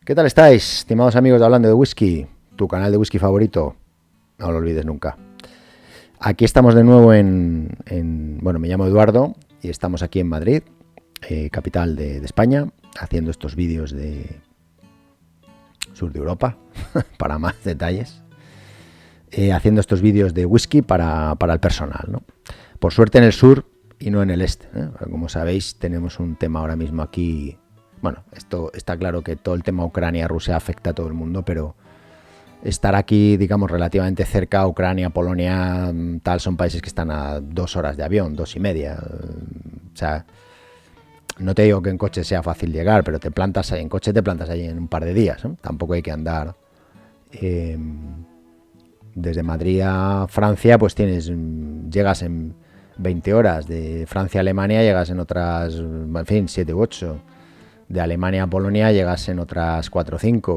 ¿Qué tal estáis, estimados amigos de Hablando de Whisky? Tu canal de whisky favorito, no lo olvides nunca. Aquí estamos de nuevo bueno, me llamo Eduardo y estamos aquí en Madrid, capital de España, haciendo estos vídeos de sur de Europa, para más detalles, haciendo estos vídeos de whisky para el personal, ¿no? Por suerte en el sur y no en el este, ¿eh? Como sabéis, tenemos un tema ahora mismo aquí. Bueno, esto está claro que todo el tema Ucrania-Rusia afecta a todo el mundo, pero estar aquí, digamos, relativamente cerca, Ucrania, Polonia, tal, son países que están a 2 horas de avión, 2 y media. O sea, no te digo que en coche sea fácil llegar, pero en coche te plantas ahí en un par de días, ¿eh? Tampoco hay que andar. Desde Madrid a Francia, pues llegas en 20 horas. De Francia a Alemania llegas en otras, en fin, 7 u 8. De Alemania a Polonia llegas en otras 4 o 5.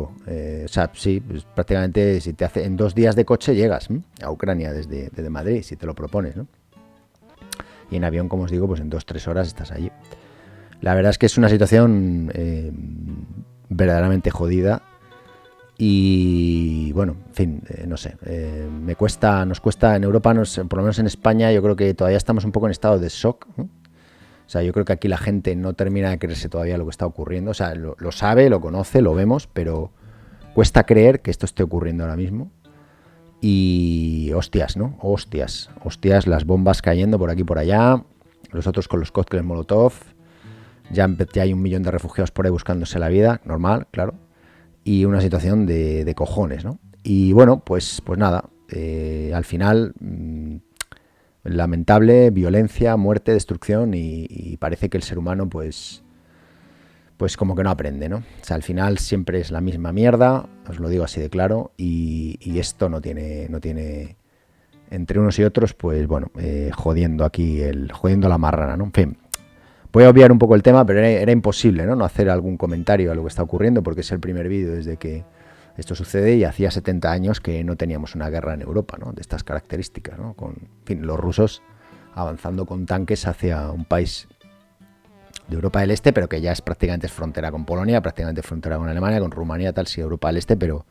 O sea, sí, pues prácticamente si te hace en 2 días de coche llegas a Ucrania desde Madrid, si te lo propones, ¿no? Y en avión, como os digo, pues en 2-3 horas estás allí. La verdad es que es una situación verdaderamente jodida. Y bueno, en fin, no sé, nos cuesta en Europa, por lo menos en España, yo creo que todavía estamos un poco en estado de shock, ¿no? O sea, yo creo que aquí la gente no termina de creerse todavía lo que está ocurriendo. O sea, lo sabe, lo conoce, lo vemos, pero cuesta creer que esto esté ocurriendo ahora mismo. Y hostias, ¿no? Hostias, las bombas cayendo por aquí y por allá. Los otros con los cócteles Molotov. Ya hay 1 millón de refugiados por ahí buscándose la vida, normal, claro. Y una situación de cojones, ¿no? Y bueno, pues nada, al final... lamentable, violencia, muerte, destrucción y parece que el ser humano pues como que no aprende, ¿no? O sea, al final siempre es la misma mierda, os lo digo así de claro, y esto no tiene entre unos y otros, pues bueno, jodiendo la marrana, ¿no? En fin, voy a obviar un poco el tema, pero era imposible, ¿no? No hacer algún comentario a lo que está ocurriendo, porque es el primer vídeo desde que esto sucede y hacía 70 años que no teníamos una guerra en Europa, ¿no? De estas características, ¿no? En fin, los rusos avanzando con tanques hacia un país de Europa del Este, pero que ya es prácticamente frontera con Polonia, prácticamente frontera con Alemania, con Rumanía, tal, sí, Europa del Este, pero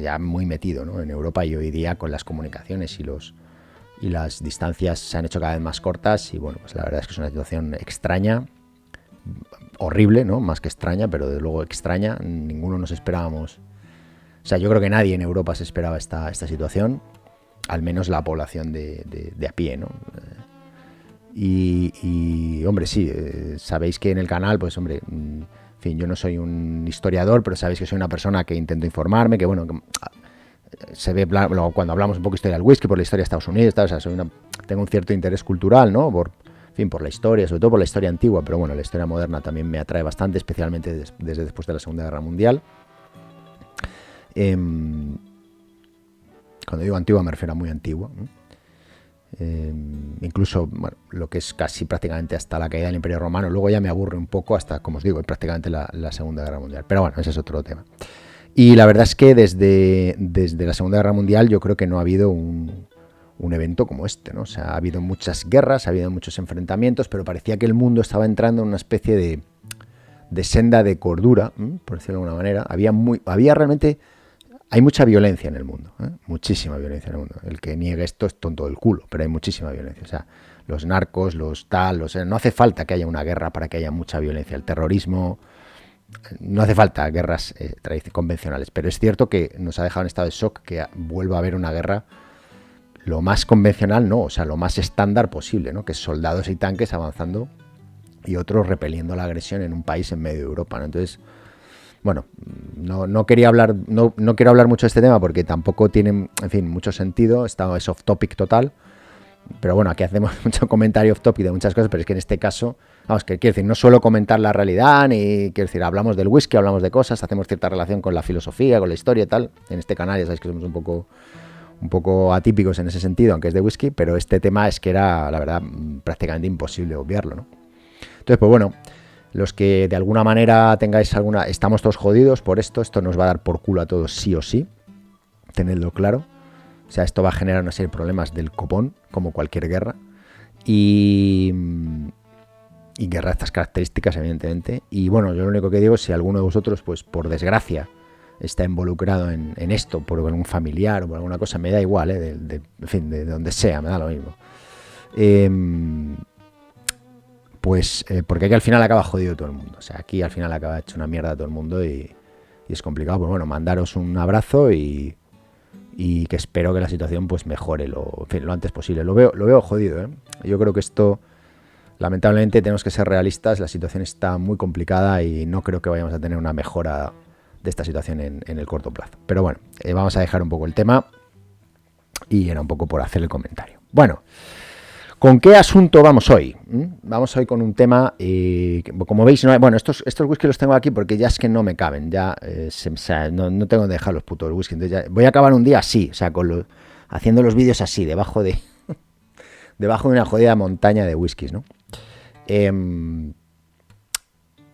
ya muy metido, ¿no? En Europa, y hoy día con las comunicaciones y las distancias se han hecho cada vez más cortas y bueno, pues la verdad es que es una situación extraña, horrible, ¿no? Más que extraña, pero desde luego extraña. Ninguno nos esperábamos. O sea, yo creo que nadie en Europa se esperaba esta situación, al menos la población de a pie, ¿no? Y hombre, sí, sabéis que en el canal, pues hombre, en fin, yo no soy un historiador, pero sabéis que soy una persona que intento informarme, que bueno, se ve cuando hablamos un poco de historia del whisky, por la historia de Estados Unidos, tal, o sea, tengo un cierto interés cultural, ¿no? Por la historia, sobre todo por la historia antigua, pero bueno, la historia moderna también me atrae bastante, especialmente desde después de la Segunda Guerra Mundial. Cuando digo antigua me refiero a muy antigua, ¿no? Incluso bueno, lo que es casi prácticamente hasta la caída del Imperio Romano. Luego ya me aburre un poco hasta, como os digo, prácticamente la Segunda Guerra Mundial, pero bueno, ese es otro tema. Y la verdad es que desde la Segunda Guerra Mundial yo creo que no ha habido un evento como este, ¿no? O sea, ha habido muchas guerras, ha habido muchos enfrentamientos, pero parecía que el mundo estaba entrando en una especie de senda de cordura, por decirlo de alguna manera. Había realmente... Hay mucha violencia en el mundo, ¿eh? Muchísima violencia en el mundo. El que niegue esto es tonto del culo, pero hay muchísima violencia. O sea, los narcos, no hace falta que haya una guerra para que haya mucha violencia. El terrorismo, no hace falta guerras convencionales, pero es cierto que nos ha dejado en estado de shock que vuelva a haber una guerra lo más convencional, no, o sea, lo más estándar posible, ¿no? Que es soldados y tanques avanzando y otros repeliendo la agresión en un país en medio de Europa, ¿no? Entonces, bueno, no quiero hablar mucho de este tema porque tampoco tiene, en fin, mucho sentido. Es off topic total. Pero bueno, aquí hacemos mucho comentario off topic de muchas cosas, pero es que en este caso, vamos, que quiero decir, no suelo comentar la realidad, ni quiero decir, hablamos del whisky, hablamos de cosas, hacemos cierta relación con la filosofía, con la historia y tal. En este canal ya sabéis que somos un poco atípicos en ese sentido, aunque es de whisky, pero este tema es que era, la verdad, prácticamente imposible obviarlo, ¿no? Entonces, pues bueno, Los que de alguna manera tengáis alguna... Estamos todos jodidos por esto nos va a dar por culo a todos sí o sí, tenedlo claro. O sea, esto va a generar una serie de problemas del copón, como cualquier guerra. Y guerra de estas características, evidentemente. Y bueno, yo lo único que digo es si alguno de vosotros, pues por desgracia, está involucrado en esto, por algún familiar o por alguna cosa, me da igual, en fin, de donde sea, me da lo mismo. Porque aquí al final acaba jodido todo el mundo. O sea, aquí al final acaba hecho una mierda todo el mundo y es complicado. Pues bueno, mandaros un abrazo y que espero que la situación pues mejore lo antes posible. Lo veo jodido, ¿eh? Yo creo que esto, lamentablemente, tenemos que ser realistas. La situación está muy complicada y no creo que vayamos a tener una mejora de esta situación en el corto plazo. Pero bueno, vamos a dejar un poco el tema y era un poco por hacer el comentario. Bueno, ¿con qué asunto vamos hoy? Vamos hoy con un tema, como veis, estos whisky los tengo aquí porque ya es que no me caben, ya no tengo que dejar los putos whisky. Entonces ya voy a acabar un día así, o sea, haciendo los vídeos así, debajo de una jodida montaña de whiskies, ¿no?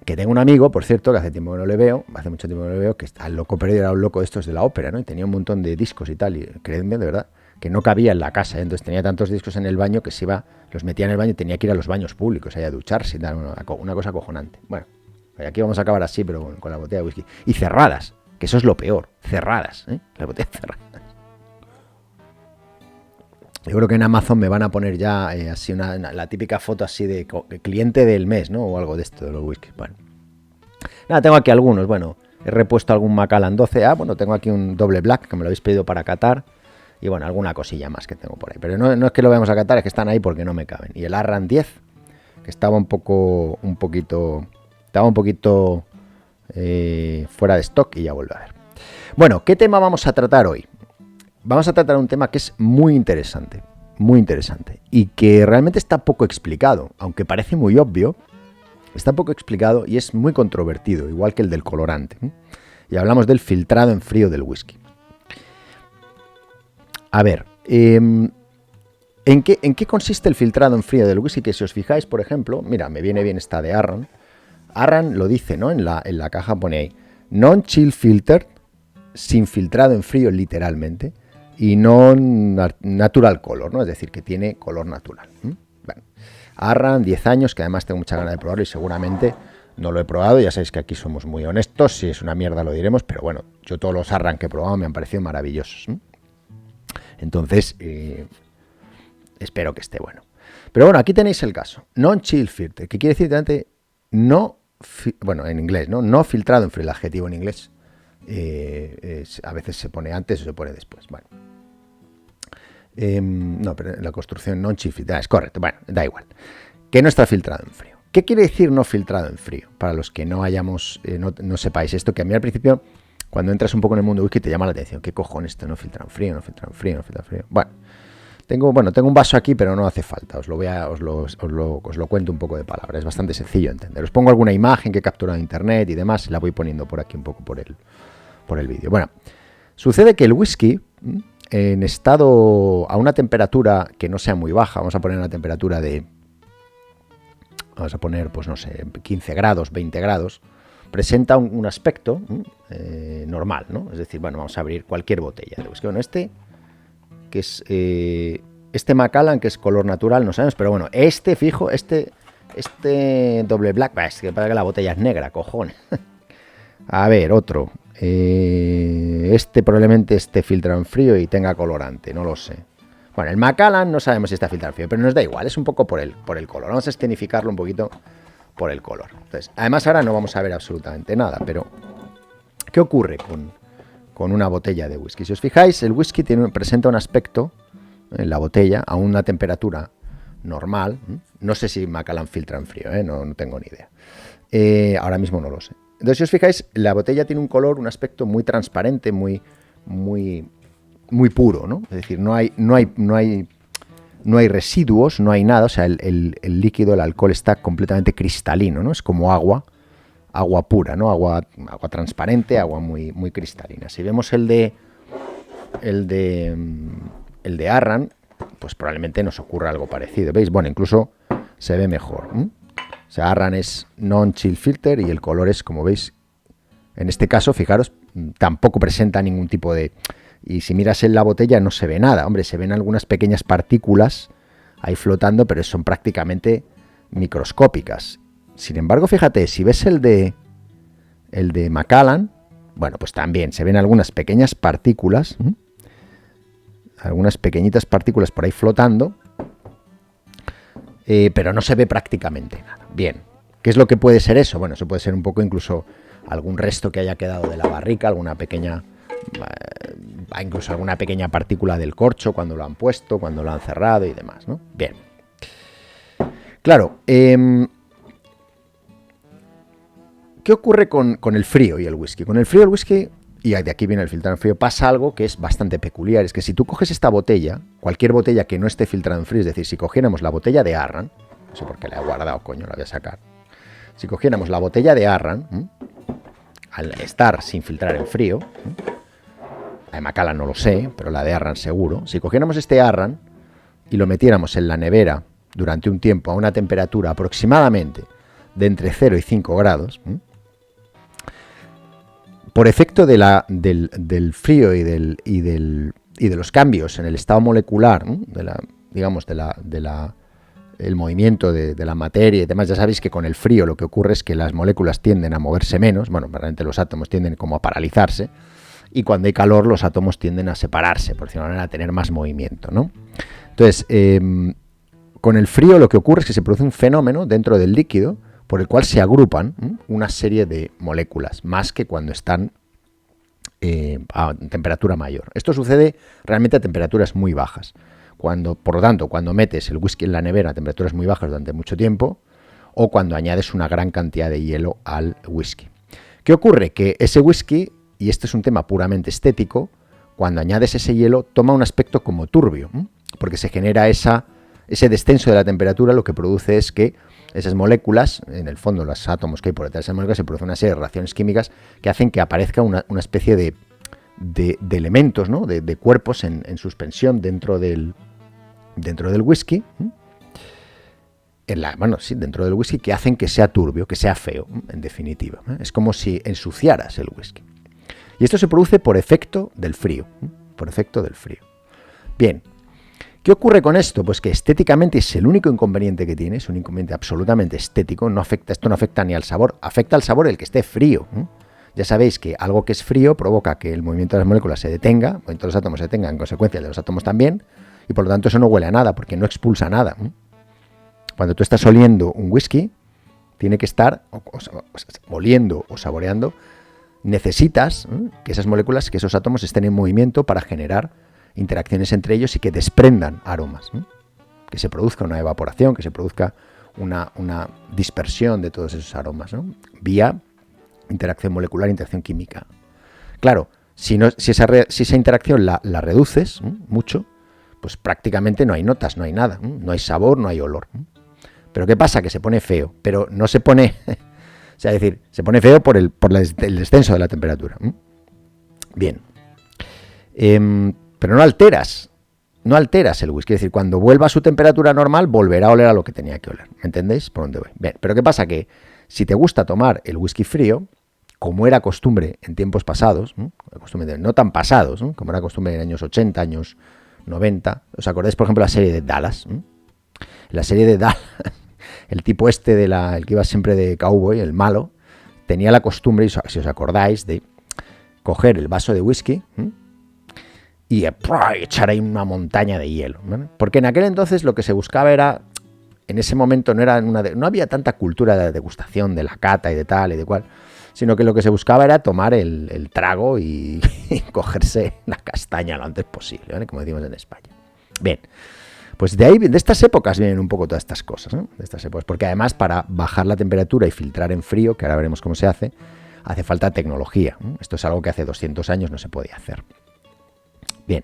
Que tengo un amigo, por cierto, que hace tiempo que no le veo, hace mucho tiempo que no le veo, que está loco perdido, era un loco de estos de la ópera, ¿no? Y tenía un montón de discos y tal, y créanme, de verdad, que no cabía en la casa, ¿eh? Entonces tenía tantos discos en el baño que los metía en el baño y tenía que ir a los baños públicos, ahí a ducharse y tal, una cosa acojonante. Bueno, aquí vamos a acabar así, pero con la botella de whisky. Y cerradas, que eso es lo peor, cerradas, ¿eh? Las botellas cerradas. Yo creo que en Amazon me van a poner ya así la típica foto así de cliente del mes, ¿no? O algo de esto, de los whisky. Bueno. Nada, tengo aquí algunos. Bueno, he repuesto algún Macallan 12A. Bueno, tengo aquí un doble black que me lo habéis pedido para catar. Y bueno, alguna cosilla más que tengo por ahí. Pero no es que lo vayamos a catar, es que están ahí porque no me caben. Y el Arran 10, que estaba un poquito fuera de stock y ya vuelve a ver. Bueno, ¿qué tema vamos a tratar hoy? Vamos a tratar un tema que es muy interesante y que realmente está poco explicado, aunque parece muy obvio, está poco explicado y es muy controvertido, igual que el del colorante. Y hablamos del filtrado en frío del whisky. A ver, ¿en qué consiste el filtrado en frío del whisky? Que si os fijáis, por ejemplo, mira, me viene bien esta de Arran. Arran lo dice, ¿no? En la caja pone ahí, non-chill filtered, sin filtrado en frío literalmente, y no natural color, ¿no? Es decir, que tiene color natural. Bueno, Arran, 10 años, que además tengo mucha ganas de probarlo y seguramente no lo he probado. Ya sabéis que aquí somos muy honestos, si es una mierda lo diremos, pero bueno, yo todos los Arran que he probado me han parecido maravillosos. Entonces, espero que esté bueno. Pero bueno, aquí tenéis el caso. Non-chill filter, que quiere decir en inglés, ¿no? No filtrado en frío, el adjetivo en inglés. A veces se pone antes o se pone después. Bueno. No, pero la construcción non-chill filter es correcto. Bueno, da igual. Que no está filtrado en frío. ¿Qué quiere decir no filtrado en frío? Para los que no sepáis esto, que a mí al principio, cuando entras un poco en el mundo whisky, te llama la atención. ¿Qué cojones esto? No filtra en frío, no filtra en frío, no filtra en frío. Bueno, tengo un vaso aquí, pero no hace falta. Os lo cuento un poco de palabras. Es bastante sencillo de entender. Os pongo alguna imagen que he capturado en internet y demás, y la voy poniendo por aquí un poco por el vídeo. Bueno, sucede que el whisky, en estado a una temperatura que no sea muy baja, vamos a poner una temperatura pues no sé, 15 grados, 20 grados, presenta un aspecto normal, ¿no? Es decir, bueno, vamos a abrir cualquier botella de whisky. Bueno, que es este Macallan, que es color natural, no sabemos, pero bueno, este doble black, es que para que la botella es negra, cojones. A ver, otro. Probablemente esté filtrado en frío y tenga colorante, no lo sé. Bueno, el Macallan no sabemos si está filtrado en frío, pero nos da igual, es un poco por el color. Vamos a escenificarlo un poquito por el color. Entonces, además ahora no vamos a ver absolutamente nada, pero ¿qué ocurre con una botella de whisky? Si os fijáis, el whisky presenta un aspecto en la botella a una temperatura normal. No sé si Macallan filtra en frío, no tengo ni idea. Ahora mismo no lo sé. Entonces, si os fijáis, la botella tiene un color, un aspecto muy transparente, muy puro, ¿no? Es decir, no hay residuos, no hay nada, o sea, el líquido, el alcohol está completamente cristalino, ¿no? Es como agua pura, ¿no? Agua transparente, agua muy cristalina. Si vemos el de Arran, pues probablemente nos ocurra algo parecido, ¿veis? Bueno, incluso se ve mejor. O sea, Arran es non-chill filter y el color es, como veis, en este caso, fijaros, tampoco presenta ningún tipo de... Y si miras en la botella no se ve nada. Hombre, se ven algunas pequeñas partículas ahí flotando, pero son prácticamente microscópicas. Sin embargo, fíjate, si ves el de Macallan, bueno, pues también se ven algunas pequeñas partículas, algunas pequeñitas partículas por ahí flotando, pero no se ve prácticamente nada. Bien, ¿qué es lo que puede ser eso? Bueno, eso puede ser un poco incluso algún resto que haya quedado de la barrica, alguna pequeña, incluso alguna pequeña partícula del corcho cuando lo han puesto, cuando lo han cerrado y demás, ¿no? Bien. Claro, ¿qué ocurre con el frío y el whisky? Con el frío y el whisky, y de aquí viene el filtrado en frío, pasa algo que es bastante peculiar. Es que si tú coges esta botella, cualquier botella que no esté filtrada en frío, es decir, si cogiéramos la botella de Arran, no sé por qué la he guardado, coño, la voy a sacar. Si cogiéramos la botella de Arran, al estar sin filtrar en frío, la de Macallan no lo sé, pero la de Arran seguro. Si cogiéramos este Arran y lo metiéramos en la nevera durante un tiempo a una temperatura aproximadamente de entre 0 y 5 grados, por efecto del frío y de los cambios en el estado molecular, el movimiento de la materia y demás, ya sabéis que con el frío lo que ocurre es que las moléculas tienden a moverse menos, bueno, realmente los átomos tienden como a paralizarse, y cuando hay calor los átomos tienden a separarse, por decirlo de alguna manera, a tener más movimiento, ¿no? Entonces, con el frío lo que ocurre es que se produce un fenómeno dentro del líquido por el cual se agrupan una serie de moléculas, más que cuando están a temperatura mayor. Esto sucede realmente a temperaturas muy bajas. Por lo tanto, cuando metes el whisky en la nevera a temperaturas muy bajas durante mucho tiempo, o cuando añades una gran cantidad de hielo al whisky. ¿Qué ocurre? Que ese whisky, y este es un tema puramente estético, cuando añades ese hielo toma un aspecto como turbio, porque se genera ese descenso de la temperatura, lo que produce es que esas moléculas, en el fondo los átomos que hay por detrás de esas moléculas, se producen una serie de reacciones químicas que hacen que aparezca una especie de elementos, ¿no? de cuerpos en suspensión dentro del whisky, dentro del whisky, que hacen que sea turbio, que sea feo, en definitiva. Es como si ensuciaras el whisky. Y esto se produce por efecto del frío, Bien. ¿Qué ocurre con esto? Pues que estéticamente es el único inconveniente que tiene, es un inconveniente absolutamente estético, esto no afecta ni al sabor, afecta al sabor el que esté frío. Ya sabéis que algo que es frío provoca que el movimiento de las moléculas se detenga, el movimiento de los átomos se detenga, en consecuencia de los átomos también, y por lo tanto eso no huele a nada, porque no expulsa nada. Cuando tú estás oliendo un whisky, tiene que estar oliendo o saboreando, necesitas que esas moléculas, que esos átomos estén en movimiento para generar interacciones entre ellos y que desprendan aromas, que se produzca una evaporación, que se produzca una dispersión de todos esos aromas, vía interacción molecular, interacción química. Claro, si esa interacción la reduces mucho, pues prácticamente no hay notas, no hay nada, no hay sabor, no hay olor. Pero ¿qué pasa? Que se pone feo, pero no se pone, o sea, es decir, se pone feo por el descenso de la temperatura. Bien. Pero no alteras el whisky, es decir, cuando vuelva a su temperatura normal volverá a oler a lo que tenía que oler, ¿me entendéis? Por dónde voy. Bien, pero ¿qué pasa? Que si te gusta tomar el whisky frío, como era costumbre en tiempos pasados, no tan pasados, como era costumbre en años 80, años 90, ¿os acordáis, por ejemplo, la serie de Dallas? La serie de Dallas, el tipo el que iba siempre de cowboy, el malo, tenía la costumbre, si os acordáis, de coger el vaso de whisky y echar ahí una montaña de hielo, ¿vale? Porque en aquel entonces lo que se buscaba era, en ese momento no había tanta cultura de degustación, de la cata y de tal y de cual, sino que lo que se buscaba era tomar el trago y cogerse la castaña lo antes posible, ¿vale? Como decimos en España. Bien, pues de estas épocas vienen un poco todas estas cosas, ¿no? De estas épocas, porque además para bajar la temperatura y filtrar en frío, que ahora veremos cómo se hace falta tecnología. Esto es algo que hace 200 años no se podía hacer. Bien.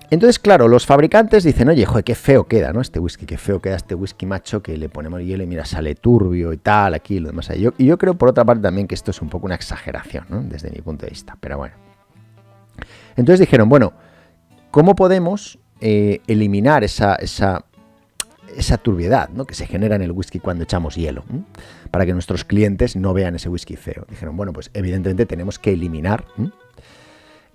Entonces, claro, los fabricantes dicen, oye, joder, qué feo queda, ¿no? Este whisky, qué feo queda este whisky, macho, que le ponemos hielo y mira, sale turbio y tal, aquí y lo demás. Y yo creo, por otra parte, también que esto es un poco una exageración, ¿no? Desde mi punto de vista, pero bueno. Entonces dijeron, bueno, ¿cómo podemos eliminar esa esa turbiedad, ¿no?, que se genera en el whisky cuando echamos hielo, para que nuestros clientes no vean ese whisky feo. Dijeron, bueno, pues evidentemente tenemos que eliminar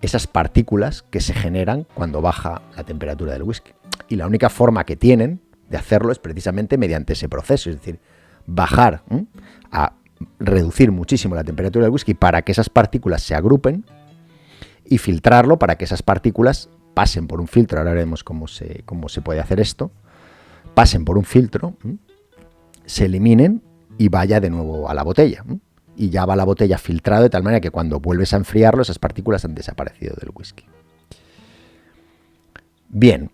esas partículas que se generan cuando baja la temperatura del whisky. Y la única forma que tienen de hacerlo es precisamente mediante ese proceso, es decir, bajar a reducir muchísimo la temperatura del whisky para que esas partículas se agrupen y filtrarlo para que esas partículas pasen por un filtro. Ahora veremos cómo se puede hacer esto. Pasen por un filtro, se eliminen y vaya de nuevo a la botella. Y ya va la botella filtrado de tal manera que cuando vuelves a enfriarlo esas partículas han desaparecido del whisky. Bien,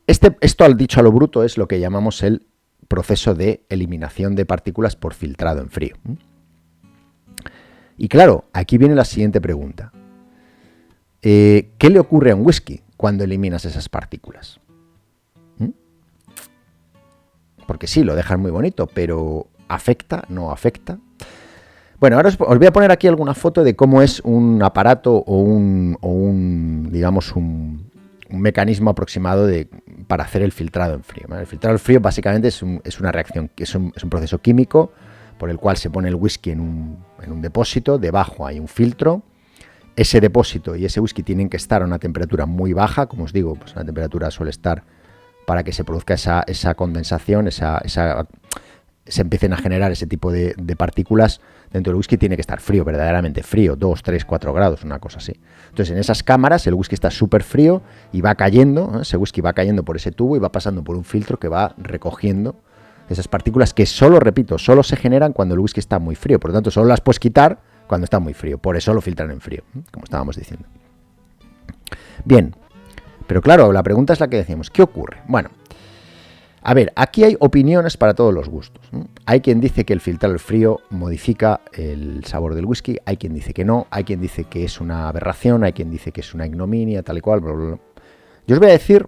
esto al dicho a lo bruto es lo que llamamos el proceso de eliminación de partículas por filtrado en frío. Y claro, aquí viene la siguiente pregunta. ¿Qué le ocurre a un whisky cuando eliminas esas partículas? Porque sí, lo dejan muy bonito, pero ¿afecta? ¿No afecta? Bueno, ahora os voy a poner aquí alguna foto de cómo es un aparato o un mecanismo aproximado para hacer el filtrado en frío, ¿vale? El filtrado en frío básicamente es una reacción, es un proceso químico por el cual se pone el whisky en un depósito, debajo hay un filtro. Ese depósito y ese whisky tienen que estar a una temperatura muy baja, como os digo, pues la temperatura suele estar para que se produzca esa condensación, se empiecen a generar ese tipo de partículas dentro del whisky. Tiene que estar frío, verdaderamente frío, 2, 3, 4 grados, una cosa así. Entonces en esas cámaras el whisky está súper frío y va cayendo, ese whisky va cayendo por ese tubo y va pasando por un filtro que va recogiendo esas partículas que solo se generan cuando el whisky está muy frío. Por lo tanto, solo las puedes quitar cuando está muy frío. Por eso lo filtran en frío, como estábamos diciendo. Bien, pero claro, la pregunta es la que decíamos, ¿qué ocurre? Bueno, a ver, aquí hay opiniones para todos los gustos. Hay quien dice que el filtrar el frío modifica el sabor del whisky, hay quien dice que no, hay quien dice que es una aberración, hay quien dice que es una ignominia, tal y cual, bla, bla, bla. Yo os voy a decir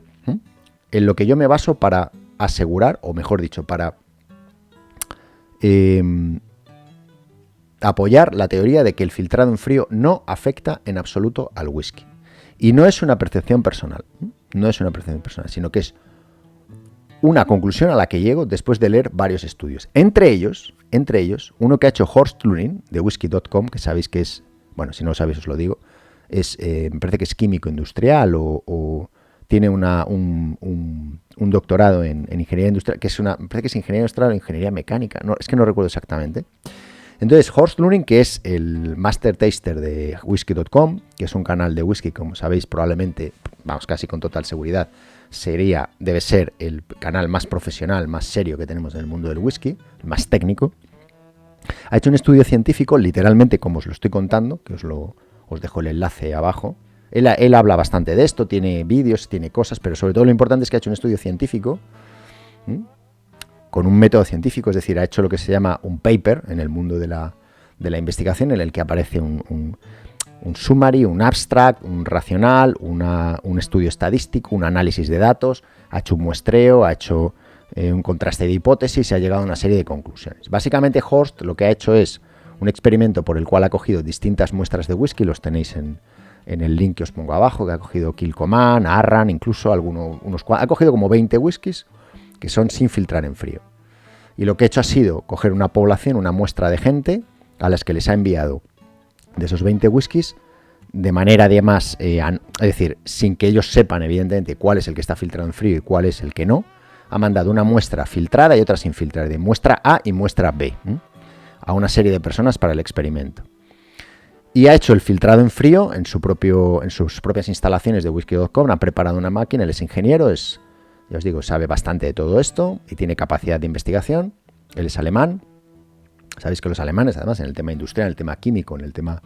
en lo que yo me baso para asegurar, o mejor dicho, para apoyar la teoría de que el filtrado en frío no afecta en absoluto al whisky. Y no es una percepción personal, sino que es una conclusión a la que llego después de leer varios estudios. Entre ellos, uno que ha hecho Horst Lunin, de Whisky.com, que sabéis que es, bueno, si no lo sabéis os lo digo, me parece que es químico industrial o tiene un doctorado en ingeniería industrial, me parece que es ingeniería industrial o ingeniería mecánica, es que no recuerdo exactamente. Entonces, Horst Lunin, que es el Master Taster de Whisky.com, que es un canal de whisky, como sabéis, probablemente, vamos, casi con total seguridad, debe ser el canal más profesional, más serio que tenemos en el mundo del whisky, el más técnico. Ha hecho un estudio científico, literalmente como os lo estoy contando, que os dejo el enlace abajo. Él habla bastante de esto, tiene vídeos, tiene cosas, pero sobre todo lo importante es que ha hecho un estudio científico, con un método científico, es decir, ha hecho lo que se llama un paper en el mundo de la investigación, en el que aparece un summary, un abstract, un racional, un estudio estadístico, un análisis de datos, ha hecho un muestreo, ha hecho un contraste de hipótesis y ha llegado a una serie de conclusiones. Básicamente, Horst lo que ha hecho es un experimento por el cual ha cogido distintas muestras de whisky, los tenéis en el link que os pongo abajo, que ha cogido Kilchoman, Arran, incluso ha cogido como 20 whiskies que son sin filtrar en frío. Y lo que ha hecho ha sido coger una población, una muestra de gente a las que les ha enviado de esos 20 whiskies de manera además, es decir, sin que ellos sepan evidentemente cuál es el que está filtrado en frío y cuál es el que no, ha mandado una muestra filtrada y otra sin filtrar, de muestra A y muestra B, a una serie de personas para el experimento. Y ha hecho el filtrado en frío en sus propias instalaciones de Whisky.com, ha preparado una máquina, él es ingeniero, ya os digo, sabe bastante de todo esto y tiene capacidad de investigación. Él es alemán. Sabéis que los alemanes, además, en el tema industrial, en el tema químico, en el tema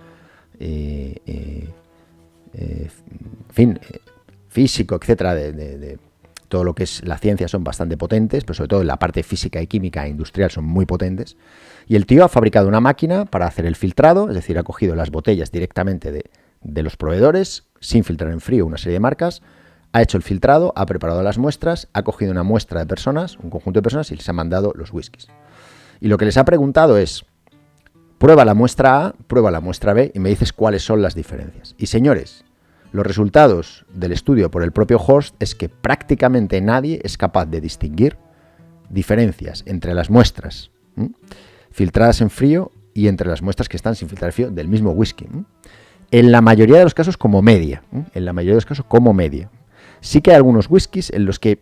físico, etcétera, de todo lo que es la ciencia, son bastante potentes, pero sobre todo en la parte física y química e industrial son muy potentes. Y el tío ha fabricado una máquina para hacer el filtrado, es decir, ha cogido las botellas directamente de los proveedores, sin filtrar en frío, una serie de marcas, ha hecho el filtrado, ha preparado las muestras, ha cogido una muestra de personas, un conjunto de personas, y les ha mandado los whiskies. Y lo que les ha preguntado es, prueba la muestra A, prueba la muestra B y me dices cuáles son las diferencias. Y señores, los resultados del estudio por el propio Horst es que prácticamente nadie es capaz de distinguir diferencias entre las muestras filtradas en frío y entre las muestras que están sin filtrar en frío del mismo whisky. En la mayoría de los casos como media. En la mayoría de los casos como media. Sí que hay algunos whiskies en los que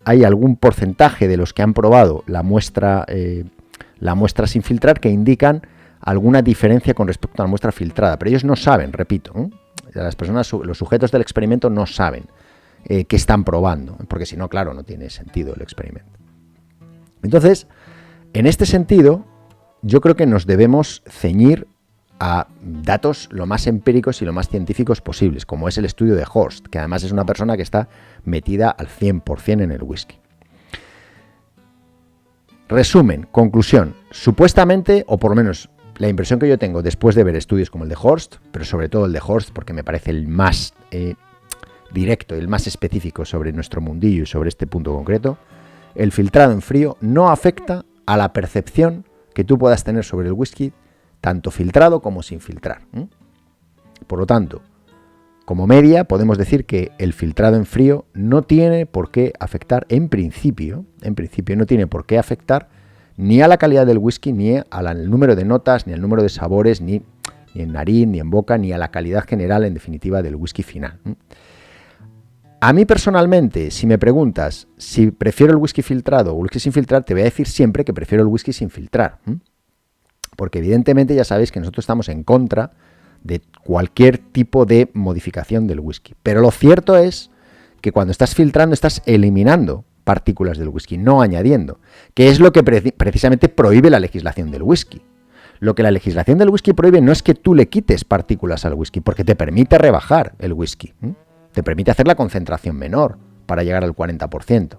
hay algún porcentaje de los que han probado la muestra sin filtrar que indican alguna diferencia con respecto a la muestra filtrada. Pero ellos no saben, repito, las personas, los sujetos del experimento no saben qué están probando, porque si no, claro, no tiene sentido el experimento. Entonces, en este sentido, yo creo que nos debemos ceñir a datos lo más empíricos y lo más científicos posibles, como es el estudio de Horst, que además es una persona que está metida al 100% en el whisky. Resumen, conclusión, supuestamente, o por lo menos la impresión que yo tengo después de ver estudios como el de Horst, pero sobre todo el de Horst porque me parece el más directo, el más específico sobre nuestro mundillo y sobre este punto concreto, el filtrado en frío no afecta a la percepción que tú puedas tener sobre el whisky, tanto filtrado como sin filtrar. Por lo tanto, como media, podemos decir que el filtrado en frío no tiene por qué afectar, en principio no tiene por qué afectar ni a la calidad del whisky, ni al número de notas, ni al número de sabores, ni en nariz, ni en boca, ni a la calidad general, en definitiva, del whisky final. A mí personalmente, si me preguntas si prefiero el whisky filtrado o whisky sin filtrar, te voy a decir siempre que prefiero el whisky sin filtrar. Porque evidentemente ya sabéis que nosotros estamos en contra de cualquier tipo de modificación del whisky. Pero lo cierto es que cuando estás filtrando estás eliminando partículas del whisky, no añadiendo, que es lo que precisamente prohíbe la legislación del whisky. Lo que la legislación del whisky prohíbe no es que tú le quites partículas al whisky, porque te permite rebajar el whisky. Te permite hacer la concentración menor para llegar al 40%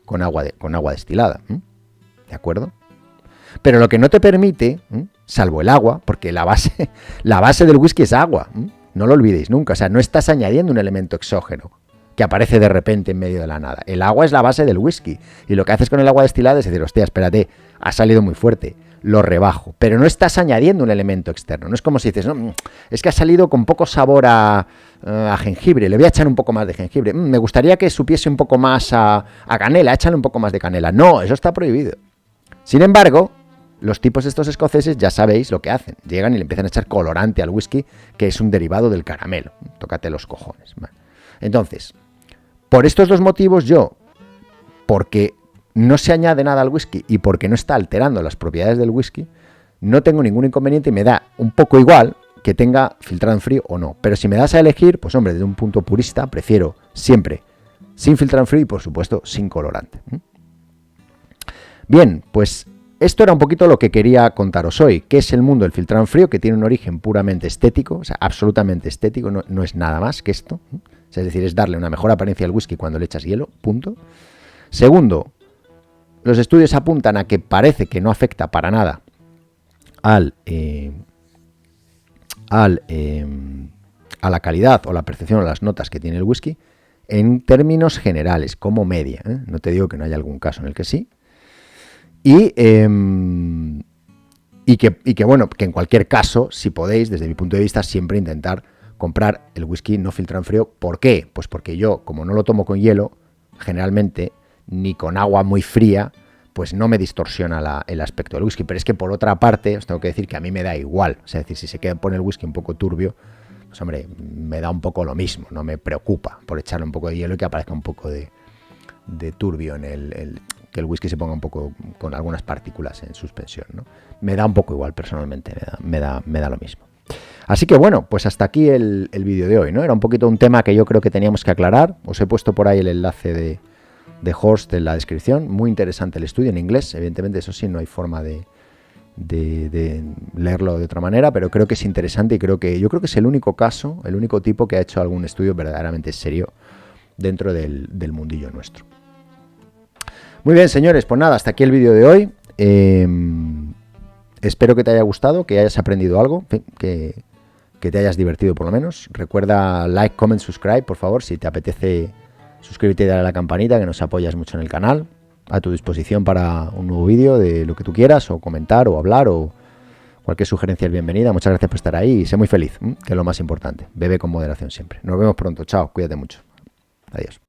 con agua destilada. ¿De acuerdo? Pero lo que no te permite, salvo el agua, porque la base del whisky es agua, no lo olvidéis nunca, o sea, no estás añadiendo un elemento exógeno que aparece de repente en medio de la nada. El agua es la base del whisky y lo que haces con el agua destilada es decir, hostia, espérate, ha salido muy fuerte, lo rebajo, pero no estás añadiendo un elemento externo. No es como si dices, no, es que ha salido con poco sabor a jengibre, le voy a echar un poco más de jengibre, me gustaría que supiese un poco más a canela, échale un poco más de canela. No, eso está prohibido. Sin embargo, los tipos estos escoceses ya sabéis lo que hacen, llegan y le empiezan a echar colorante al whisky, que es un derivado del caramelo. Tócate los cojones. Entonces, por estos dos motivos yo, porque no se añade nada al whisky y porque no está alterando las propiedades del whisky, no tengo ningún inconveniente y me da un poco igual que tenga filtrado en frío o no. Pero si me das a elegir, pues hombre, desde un punto purista, prefiero siempre sin filtrado en frío y por supuesto sin colorante. Bien, pues esto era un poquito lo que quería contaros hoy, que es el mundo del filtrado en frío, que tiene un origen puramente estético, o sea, absolutamente estético, no es nada más que esto. O sea, es decir, es darle una mejor apariencia al whisky cuando le echas hielo, punto. Segundo, los estudios apuntan a que parece que no afecta para nada a la calidad o la percepción o las notas que tiene el whisky en términos generales, como media. No te digo que no haya algún caso en el que sí. Y que bueno, que en cualquier caso, si podéis, desde mi punto de vista, siempre intentar comprar el whisky no filtrado en frío. ¿Por qué? Pues porque yo, como no lo tomo con hielo, generalmente, ni con agua muy fría, pues no me distorsiona el aspecto del whisky. Pero es que por otra parte, os tengo que decir que a mí me da igual. O sea, es decir, si se pone el whisky un poco turbio, pues hombre, me da un poco lo mismo. No me preocupa por echarle un poco de hielo y que aparezca un poco de turbio en que el whisky se ponga un poco con algunas partículas en suspensión, ¿no? Me da un poco igual personalmente, me da lo mismo. Así que bueno, pues hasta aquí el vídeo de hoy, ¿no? Era un poquito un tema que yo creo que teníamos que aclarar. Os he puesto por ahí el enlace de Horst en la descripción. Muy interesante el estudio en inglés, evidentemente, eso sí, no hay forma de leerlo de otra manera, pero creo que es interesante y yo creo que es el único caso, el único tipo que ha hecho algún estudio verdaderamente serio dentro del mundillo nuestro. Muy bien, señores, pues nada, hasta aquí el vídeo de hoy. Espero que te haya gustado, que hayas aprendido algo, que te hayas divertido por lo menos. Recuerda like, comment, subscribe, por favor, si te apetece suscríbete y dale a la campanita, que nos apoyas mucho en el canal. A tu disposición para un nuevo vídeo de lo que tú quieras, o comentar, o hablar, o cualquier sugerencia es bienvenida. Muchas gracias por estar ahí y sé muy feliz, que es lo más importante. Bebe con moderación siempre. Nos vemos pronto, chao, cuídate mucho. Adiós.